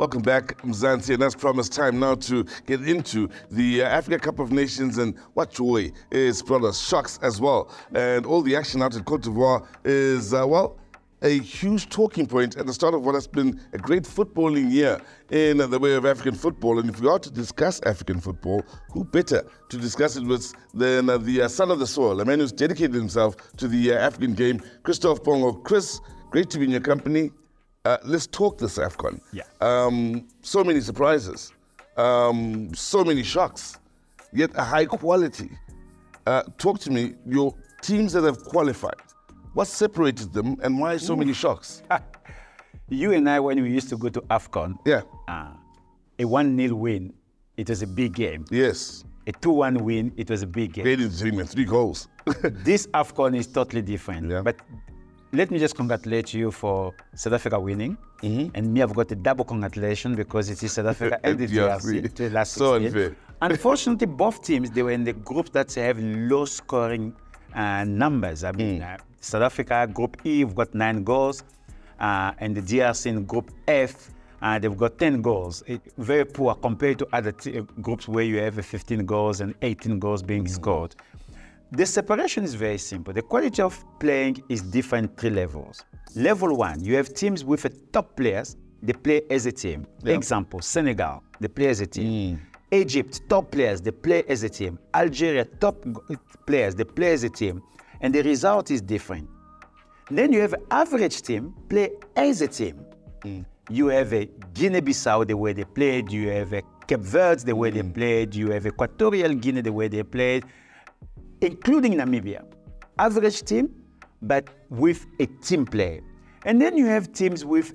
Welcome back, Mzansi, and as promised, time now to get into the Africa Cup of Nations and what joy is brought us, shocks as well. And all the action out in Cote d'Ivoire is, a huge talking point at the start of what has been a great footballing year in the way of African football. And if we are to discuss African football, who better to discuss it with than the son of the soil, a man who's dedicated himself to the African game, Christophe Bongo. Chris, great to be in your company. Let's talk this AFCON. Yeah. So many surprises, so many shocks, yet a high quality. Talk to me, your teams that have qualified, what separated them and why so many shocks? You and I, when we used to go to AFCON, a 1-0 win, it was a big game. Yes. A 2-1 win, it was a big game. Great entertainment, 3 goals. This AFCON is totally different. Yeah. But let me just congratulate you for South Africa winning. And me, I've got a double congratulation because it is South Africa and the DRC to the last 16. So unfair. Unfortunately, both teams, they were in the groups that have low scoring numbers. I mean, South Africa, Group E, we've got 9 goals. And the DRC in Group F, they've got 10 goals. Very poor compared to other groups where you have 15 goals and 18 goals being scored. The separation is very simple. The quality of playing is different 3 levels. Level 1, you have teams with top players, they play as a team. Yeah. Example, Senegal, they play as a team. Egypt, top players, they play as a team. Algeria, top players, they play as a team. And the result is different. Then you have an average team, play as a team. You have a Guinea-Bissau, the way they played. You have a Cape Verde, the way they played. You have Equatorial Guinea, the way they played. Including Namibia. Average team, but with a team play. And then you have teams with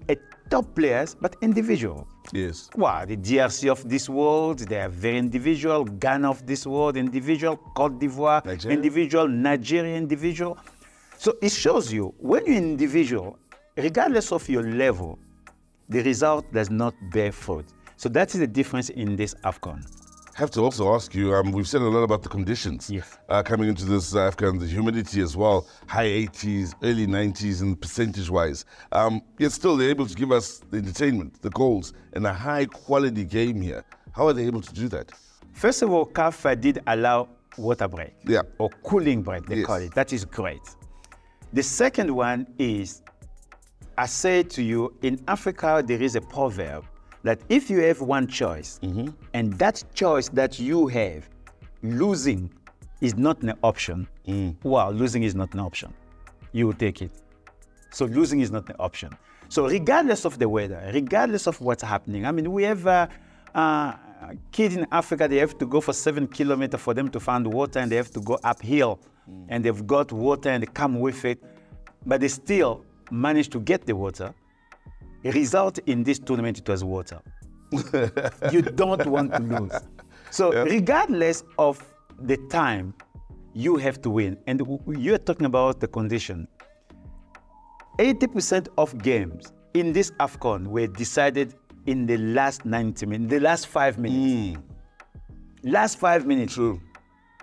top players, but individual. Yes. Wow, the DRC of this world, they are very individual. Ghana of this world, individual. Cote d'Ivoire, individual. Nigeria, individual. So it shows you, when you're individual, regardless of your level, the result does not bear fruit. So that is the difference in this AFCON. I have to also ask you, we've said a lot about the conditions coming into this AFCON, the humidity as well, high 80s, early 90s and percentage-wise. Yet still they're able to give us the entertainment, the goals, and a high-quality game here. How are they able to do that? First of all, CAF did allow water break, or cooling break, they call it. That is great. The second one is, I say to you, in Africa, there is a proverb that if you have one choice, and that choice that you have, losing is not an option, wow, losing is not an option. You will take it. So losing is not an option. So regardless of the weather, regardless of what's happening, I mean, we have kids in Africa, they have to go for 7 kilometers for them to find water, and they have to go uphill, and they've got water and they come with it, but they still manage to get the water. The result in this tournament, it was water. You don't want to lose. So regardless of the time, you have to win. And you're talking about the condition. 80% of games in this AFCON were decided in the last 90 minutes, the last 5 minutes. Last 5 minutes. True.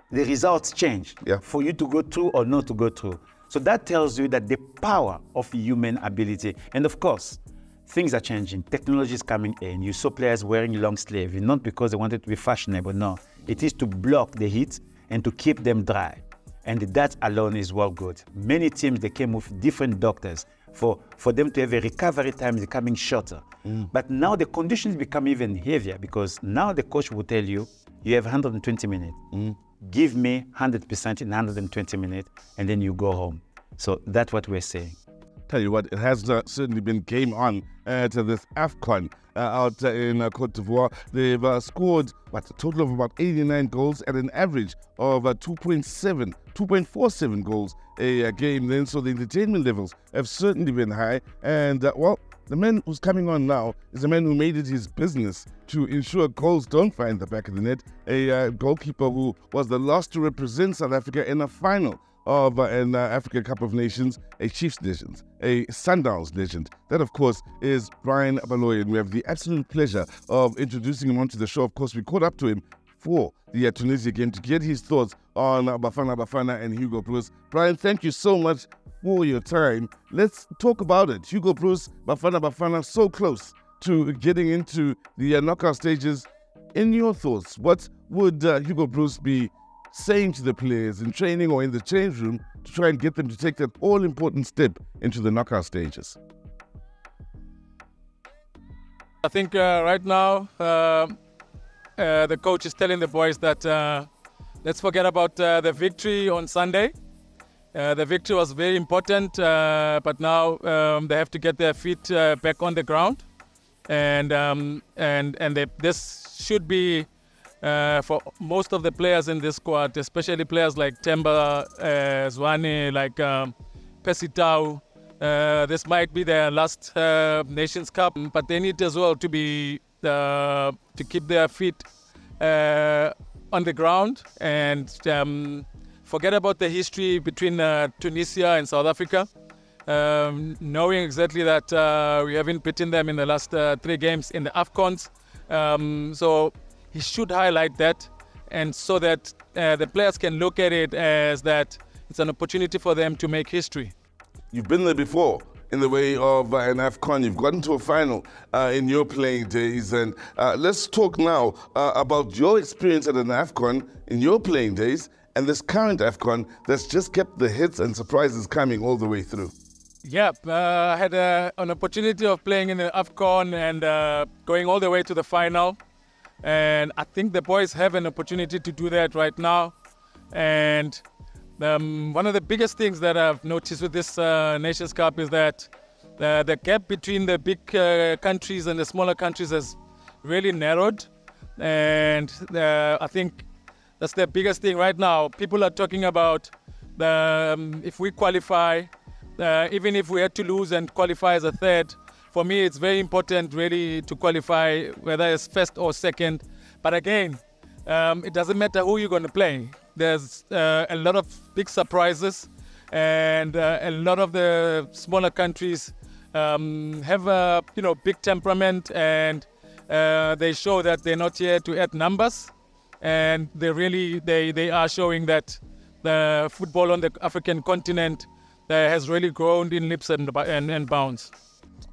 The results change for you to go through or not to go through. So that tells you that the power of human ability, and of course, things are changing. Technology is coming in. You saw players wearing long sleeves, not because they wanted to be fashionable, no. It is to block the heat and to keep them dry. And that alone is well good. Many teams, they came with different doctors for them to have a recovery time becoming shorter. But now the conditions become even heavier because now the coach will tell you, you have 120 minutes. Give me 100% in 120 minutes, and then you go home. So that's what we're saying. Tell you what, it has certainly been game on to this AFCON out in Cote d'Ivoire. They've scored a total of about 89 goals at an average of 2.47 goals a game then. So the entertainment levels have certainly been high. And the man who's coming on now is a man who made it his business to ensure goals don't find the back of the net. A goalkeeper who was the last to represent South Africa in a final of an Africa Cup of Nations, a Chiefs legend, a Sundowns legend. That, of course, is Brian Baloyi, and we have the absolute pleasure of introducing him onto the show. Of course, we caught up to him for the Tunisia game to get his thoughts on Bafana Bafana and Hugo Broos. Brian, thank you so much for your time. Let's talk about it. Hugo Broos, Bafana Bafana, so close to getting into the knockout stages. In your thoughts, what would Hugo Broos be saying to the players in training or in the change room to try and get them to take that all-important step into the knockout stages? I think right now the coach is telling the boys that let's forget about the victory on Sunday. The victory was very important, but now they have to get their feet back on the ground, and this should be for most of the players in this squad, especially players like Temba, Zwane, like Pesitau. This might be their last Nations Cup, but they need as well to be to keep their feet on the ground and forget about the history between Tunisia and South Africa, knowing exactly that we haven't beaten them in the last 3 games in the AFCONs. So he should highlight that, and so that the players can look at it as that it's an opportunity for them to make history. You've been there before in the way of an AFCON. You've gotten to a final in your playing days. And let's talk now about your experience at an AFCON in your playing days and this current AFCON that's just kept the hits and surprises coming all the way through. Yeah, I had an opportunity of playing in the AFCON and going all the way to the final. And I think the boys have an opportunity to do that right now. And one of the biggest things that I've noticed with this Nations Cup is that the gap between the big countries and the smaller countries has really narrowed. And I think that's the biggest thing right now. People are talking about if we qualify, even if we had to lose and qualify as a third. For me, it's very important really to qualify, whether it's first or second. But again, it doesn't matter who you're going to play. There's a lot of big surprises, and a lot of the smaller countries have a big temperament, and they show that they're not here to add numbers, and they are showing that the football on the African continent has really grown in leaps and bounds.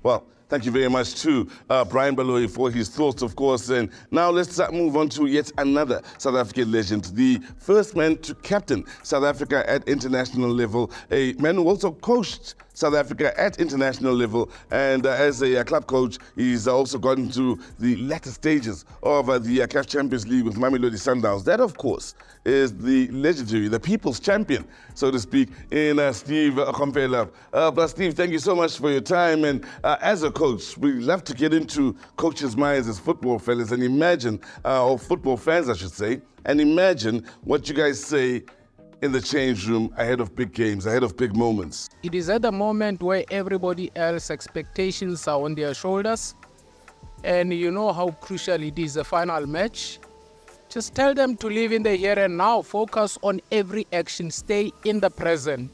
Well, thank you very much to Brian Baloyi for his thoughts, of course. And now let's move on to yet another South African legend, the first man to captain South Africa at international level, a man who also coached South Africa at international level, and as a club coach, he's also gotten to the latter stages of the CAF Champions League with Mamelodi Sundowns. That, of course, is the legendary, the people's champion, so to speak, in Steve Kompela. But Steve, thank you so much for your time. And as a coach, we love to get into coaches' minds as football fellas and imagine, or football fans, I should say, and imagine what you guys say in the change room ahead of big games, ahead of big moments. It is at the moment where everybody else's expectations are on their shoulders, and you know how crucial it is, a final match. Just tell them to live in the here and now, focus on every action, stay in the present.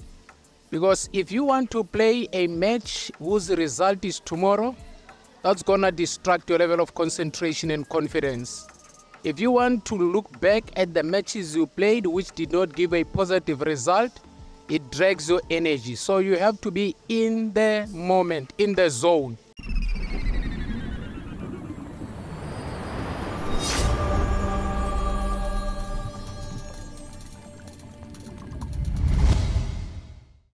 Because if you want to play a match whose result is tomorrow, that's gonna distract your level of concentration and confidence. If you want to look back at the matches you played which did not give a positive result, it drags your energy. So you have to be in the moment, in the zone.